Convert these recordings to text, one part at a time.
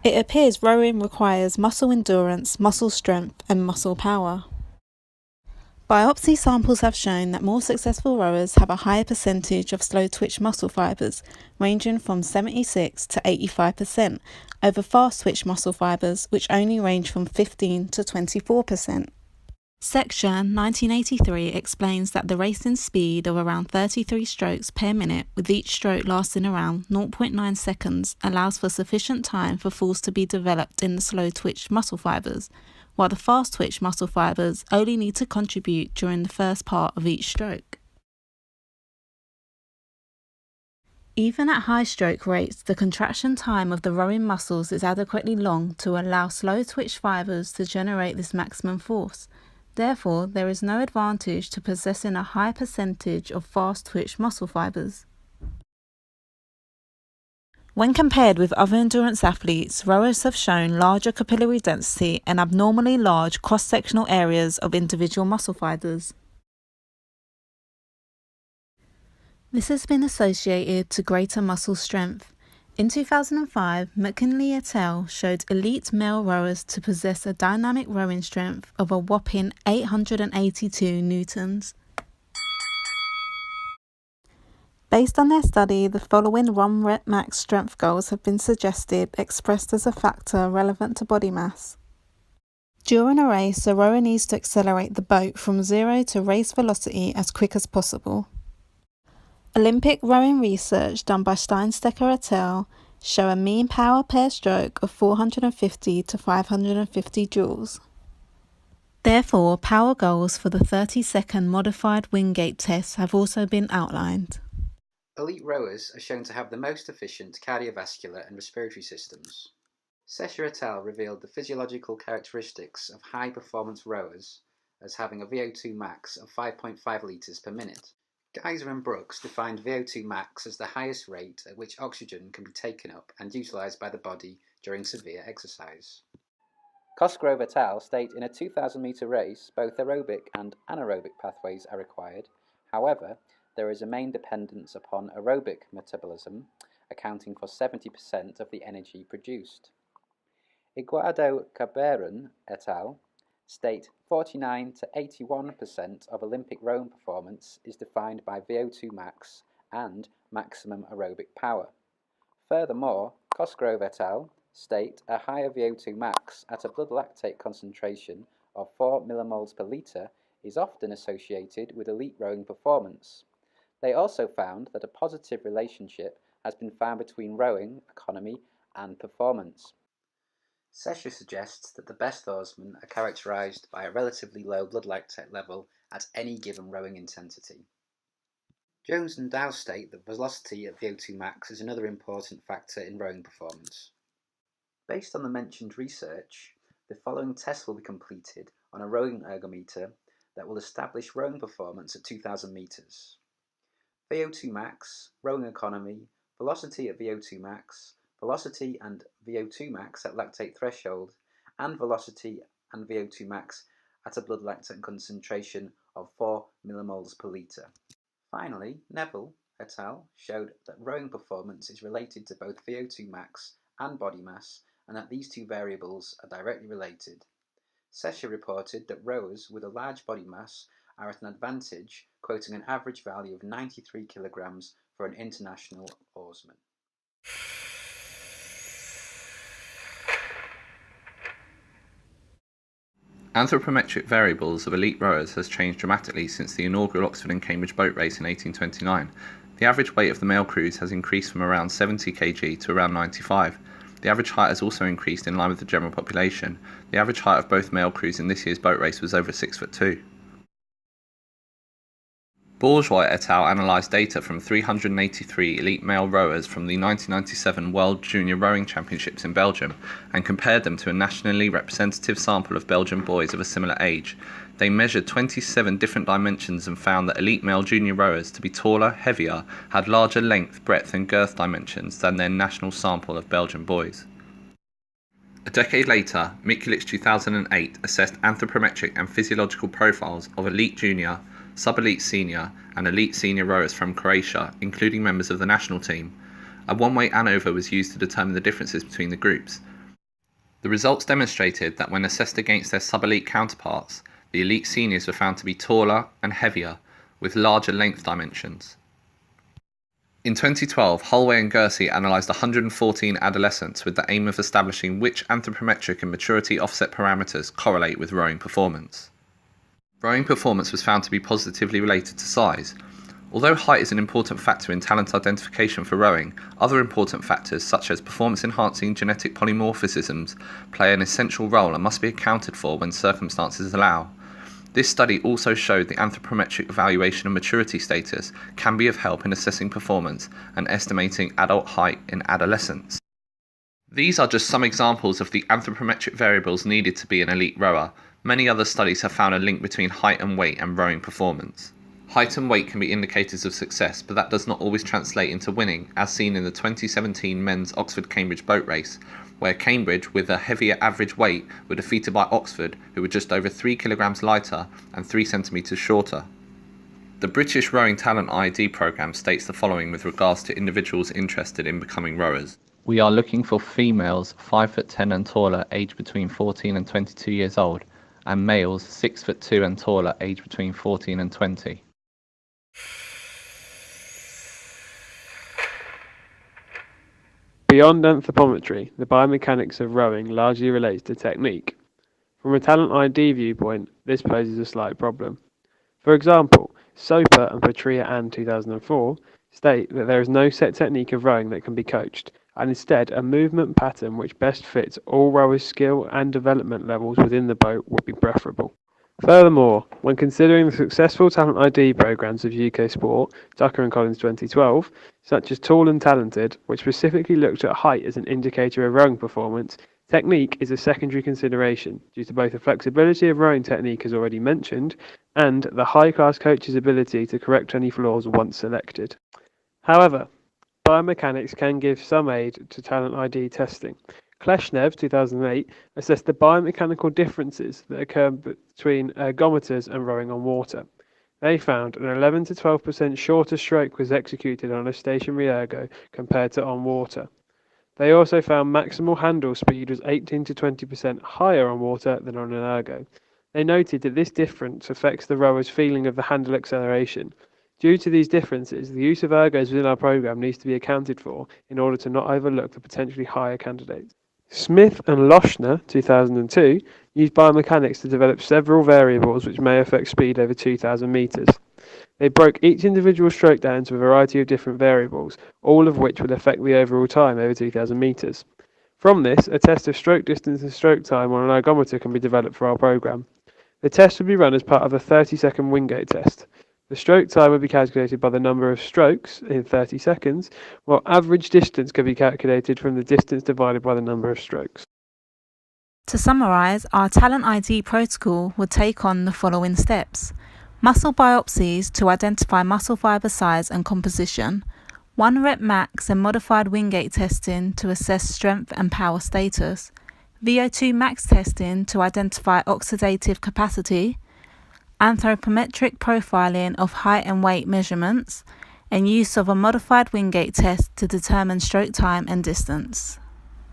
It appears rowing requires muscle endurance, muscle strength, and muscle power. Biopsy samples have shown that more successful rowers have a higher percentage of slow-twitch muscle fibers, ranging from 76 to 85%, over fast-twitch muscle fibers, which only range from 15 to 24%. Section 1983 explains that the racing speed of around 33 strokes per minute, with each stroke lasting around 0.9 seconds, allows for sufficient time for force to be developed in the slow-twitch muscle fibers, while the fast-twitch muscle fibers only need to contribute during the first part of each stroke. Even at high stroke rates, the contraction time of the rowing muscles is adequately long to allow slow-twitch fibers to generate this maximum force. Therefore, there is no advantage to possessing a high percentage of fast-twitch muscle fibers. When compared with other endurance athletes, rowers have shown larger capillary density and abnormally large cross-sectional areas of individual muscle fibers. This has been associated to greater muscle strength. In 2005, McKinley et al. Showed elite male rowers to possess a dynamic rowing strength of a whopping 882 newtons. Based on their study, the following 1 rep max strength goals have been suggested, expressed as a factor relevant to body mass. During a race, a rower needs to accelerate the boat from 0 to race velocity as quick as possible. Olympic rowing research done by Steinstecker et al. Show a mean power per stroke of 450 to 550 joules. Therefore, power goals for the 30-second modified Wingate test have also been outlined. Elite rowers are shown to have the most efficient cardiovascular and respiratory systems. SES et al. Revealed the physiological characteristics of high-performance rowers as having a VO2 max of 5.5 litres per minute. Geiser and Brooks defined VO2 max as the highest rate at which oxygen can be taken up and utilised by the body during severe exercise. Cosgrove et al. State in a 2,000 metre race, both aerobic and anaerobic pathways are required. However, there is a main dependence upon aerobic metabolism, accounting for 70% of the energy produced. Iguado Caberon et al. State 49 to 81% of Olympic rowing performance is defined by VO2 max and maximum aerobic power. Furthermore, Cosgrove et al. State a higher VO2 max at a blood lactate concentration of 4 millimoles per litre is often associated with elite rowing performance. They also found that a positive relationship has been found between rowing, economy, and performance. Sesher suggests that the best oarsmen are characterised by a relatively low blood lactate level at any given rowing intensity. Jones and Dow state that velocity at VO2 max is another important factor in rowing performance. Based on the mentioned research, the following tests will be completed on a rowing ergometer that will establish rowing performance at 2,000 metres. VO2 max, rowing economy, velocity at VO2 max, velocity and VO2 max at lactate threshold, and velocity and VO2 max at a blood lactate concentration of 4 millimoles per litre. Finally, Neville et al. Showed that rowing performance is related to both VO2 max and body mass, and that these two variables are directly related. Sesher reported that rowers with a large body mass are at an advantage, quoting an average value of 93 kilograms for an international oarsman. Anthropometric variables of elite rowers has changed dramatically since the inaugural Oxford and Cambridge boat race in 1829. The average weight of the male crews has increased from around 70 kg to around 95. The average height has also increased in line with the general population. The average height of both male crews in this year's boat race was over 6'2". Bourgeois et al. Analysed data from 383 elite male rowers from the 1997 World Junior Rowing Championships in Belgium and compared them to a nationally representative sample of Belgian boys of a similar age. They measured 27 different dimensions and found that elite male junior rowers to be taller, heavier, had larger length, breadth and girth dimensions than their national sample of Belgian boys. A decade later, Mikulicz 2008 assessed anthropometric and physiological profiles of elite junior, sub-elite senior and elite senior rowers from Croatia, including members of the national team. A one-way ANOVA was used to determine the differences between the groups. The results demonstrated that when assessed against their sub-elite counterparts, the elite seniors were found to be taller and heavier, with larger length dimensions. In 2012, Holloway and Gersey analysed 114 adolescents with the aim of establishing which anthropometric and maturity offset parameters correlate with rowing performance. Rowing performance was found to be positively related to size. Although height is an important factor in talent identification for rowing, other important factors such as performance-enhancing genetic polymorphisms play an essential role and must be accounted for when circumstances allow. This study also showed the anthropometric evaluation of maturity status can be of help in assessing performance and estimating adult height in adolescents. These are just some examples of the anthropometric variables needed to be an elite rower. Many other studies have found a link between height and weight and rowing performance. Height and weight can be indicators of success, but that does not always translate into winning, as seen in the 2017 men's Oxford-Cambridge boat race, where Cambridge, with a heavier average weight, were defeated by Oxford, who were just over 3 kilograms lighter and 3 centimeters shorter. The British Rowing Talent ID programme states the following with regards to individuals interested in becoming rowers. We are looking for females 5'10" and taller, aged between 14 and 22 years old, and males 6'2" and taller, aged between 14 and 20. Beyond anthropometry, the biomechanics of rowing largely relates to technique. From a talent ID viewpoint, this poses a slight problem. For example, Soper and Petria Ann 2004 state that there is no set technique of rowing that can be coached, and instead a movement pattern which best fits all rowers' skill and development levels within the boat would be preferable. Furthermore, when considering the successful talent ID programs of UK sport, Tucker and Collins 2012, such as Tall and Talented, which specifically looked at height as an indicator of rowing performance, technique is a secondary consideration due to both the flexibility of rowing technique as already mentioned, and the high-class coach's ability to correct any flaws once selected. However, biomechanics can give some aid to talent ID testing. Kleshnev, 2008, assessed the biomechanical differences that occur between ergometers and rowing on water. They found an 11 to 12% shorter stroke was executed on a stationary ergo compared to on water. They also found maximal handle speed was 18 to 20% higher on water than on an ergo. They noted that this difference affects the rower's feeling of the handle acceleration. Due to these differences, the use of ergos within our program needs to be accounted for in order to not overlook the potentially higher candidates. Smith and Lochner, 2002, used biomechanics to develop several variables which may affect speed over 2,000 metres. They broke each individual stroke down into a variety of different variables, all of which would affect the overall time over 2,000 metres. From this, a test of stroke distance and stroke time on an ergometer can be developed for our program. The test would be run as part of a 30-second Wingate test. The stroke time would be calculated by the number of strokes in 30 seconds, while average distance can be calculated from the distance divided by the number of strokes. To summarise, our Talent ID protocol would take on the following steps. Muscle biopsies to identify muscle fibre size and composition, 1 rep max and modified Wingate testing to assess strength and power status, VO2 max testing to identify oxidative capacity, anthropometric profiling of height and weight measurements, and use of a modified Wingate test to determine stroke time and distance.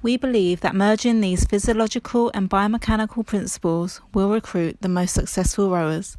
We believe that merging these physiological and biomechanical principles will recruit the most successful rowers.